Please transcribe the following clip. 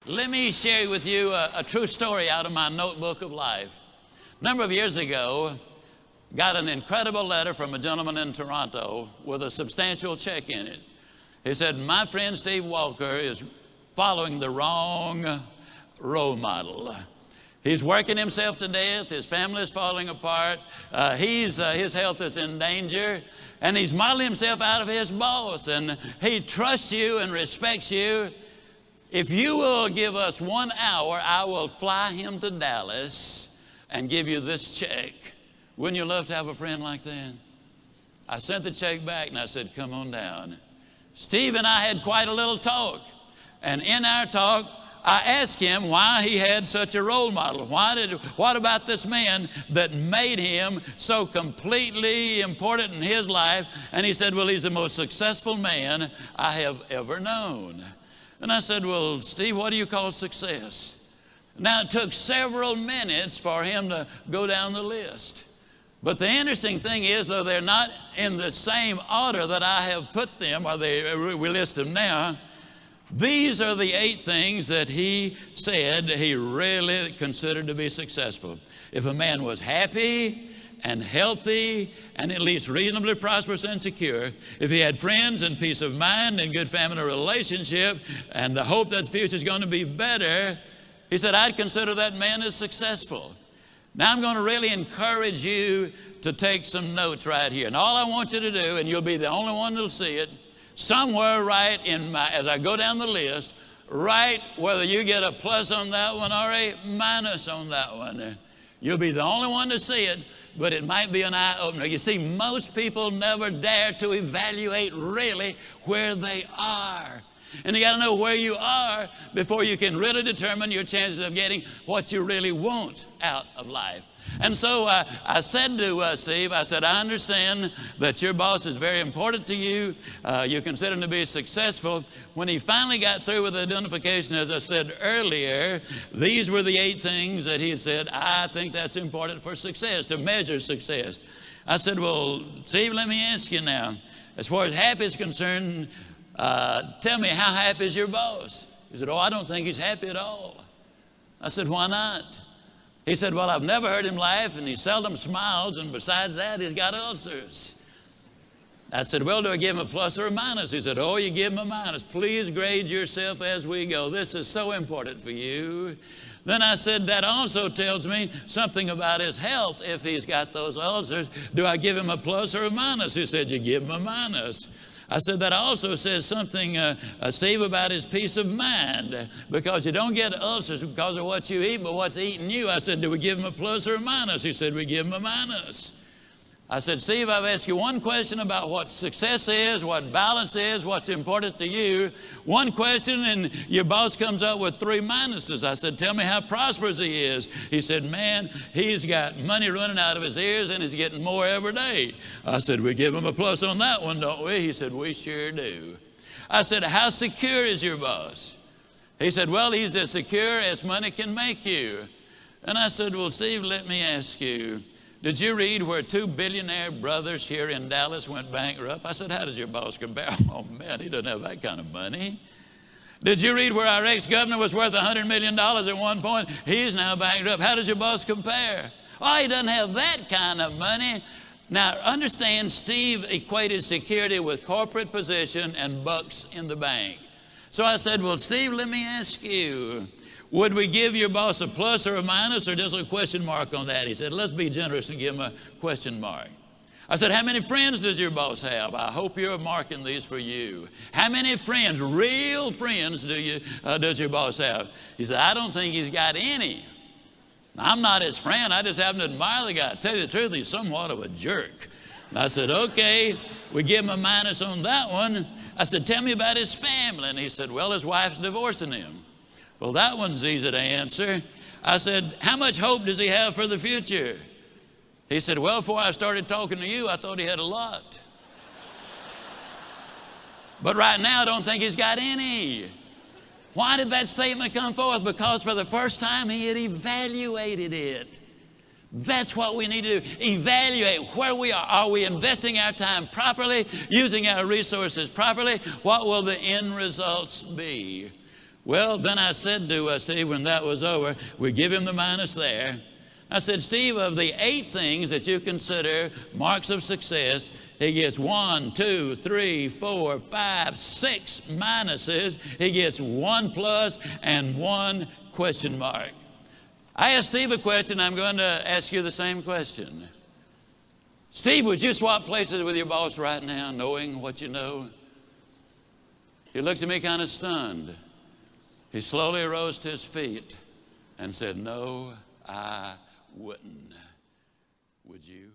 Let me share with you a true story out of my notebook of life. A number of years ago, got an incredible letter from a gentleman in Toronto with a substantial check in it. He said, my friend Steve Walker is following the wrong role model. He's working himself to death. His family is falling apart. His health is in danger. And he's modeling himself out of his boss. And he trusts you and respects you. If you will give us 1 hour, I will fly him to Dallas and give you this check. Wouldn't you love to have a friend like that? I sent the check back and I said, come on down. Steve and I had quite a little talk. And in our talk, I asked him why he had such a role model. What about this man that made him so completely important in his life? And he said, well, he's the most successful man I have ever known. And I said, well, Steve, what do you call success? Now, it took several minutes for him to go down the list. But the interesting thing is, though they're not in the same order that I have put them, or we list them now, these are the 8 things that he said he really considered to be successful. If a man was happy and healthy and at least reasonably prosperous and secure, if he had friends and peace of mind and good family relationship and the hope that the future is going to be better, he said, I'd consider that man as successful. Now I'm going to really encourage you to take some notes right here. And all I want you to do, and you'll be the only one that'll see it, somewhere right as I go down the list, write whether you get a plus on that one or a minus on that one. You'll be the only one to see it, but it might be an eye-opener. You see, most people never dare to evaluate really where they are. And you got to know where you are before you can really determine your chances of getting what you really want out of life. And so I said to Steve, I said, I understand that your boss is very important to you. You consider him to be successful. When he finally got through with the identification, as I said earlier, these were the 8 things that he said, I think that's important for success, to measure success. I said, well, Steve, let me ask you now, as far as happy is concerned, tell me, how happy is your boss? He said, oh, I don't think he's happy at all. I said, why not? He said, well, I've never heard him laugh, and he seldom smiles, and besides that, he's got ulcers. I said, well, do I give him a plus or a minus? He said, oh, you give him a minus. Please grade yourself as we go. This is so important for you. Then I said, that also tells me something about his health if he's got those ulcers. Do I give him a plus or a minus? He said, you give him a minus. I said, that also says something, Steve, about his peace of mind, because you don't get ulcers because of what you eat, but what's eating you. I said, do we give him a plus or a minus? He said, we give him a minus. I said, Steve, I've asked you one question about what success is, what balance is, what's important to you. One question, and your boss comes up with 3 minuses. I said, tell me how prosperous he is. He said, man, he's got money running out of his ears, and he's getting more every day. I said, we give him a plus on that one, don't we? He said, we sure do. I said, how secure is your boss? He said, well, he's as secure as money can make you. And I said, well, Steve, let me ask you, did you read where 2 billionaire brothers here in Dallas went bankrupt? I said, how does your boss compare? Oh, man, he doesn't have that kind of money. Did you read where our ex-governor was worth $100 million at one point? He's now bankrupt. How does your boss compare? Oh, he doesn't have that kind of money. Now, understand, Steve equated security with corporate position and bucks in the bank. So I said, well, Steve, let me ask you, would we give your boss a plus or a minus or just a question mark on that? He said, let's be generous and give him a question mark. I said, how many friends does your boss have? I hope you're marking these for you. How many friends, real friends, does your boss have? He said, I don't think he's got any. I'm not his friend. I just happen to admire the guy. To tell you the truth, he's somewhat of a jerk. And I said, okay, we give him a minus on that one. I said, tell me about his family. And he said, well, his wife's divorcing him. Well, that one's easy to answer. I said, how much hope does he have for the future? He said, well, before I started talking to you, I thought he had a lot. But right now, I don't think he's got any. Why did that statement come forth? Because for the first time, he had evaluated it. That's what we need to do. Evaluate where we are. Are we investing our time properly, using our resources properly? What will the end results be? Well, then I said to Steve when that was over, we give him the minus there. I said, Steve, of the 8 things that you consider marks of success, he gets 1, 2, 3, 4, 5, 6 minuses. He gets 1 plus and 1 question mark. I asked Steve a question. I'm going to ask you the same question. Steve, would you swap places with your boss right now, knowing what you know? He looked at me kind of stunned. He slowly rose to his feet and said, no, I wouldn't. Would you?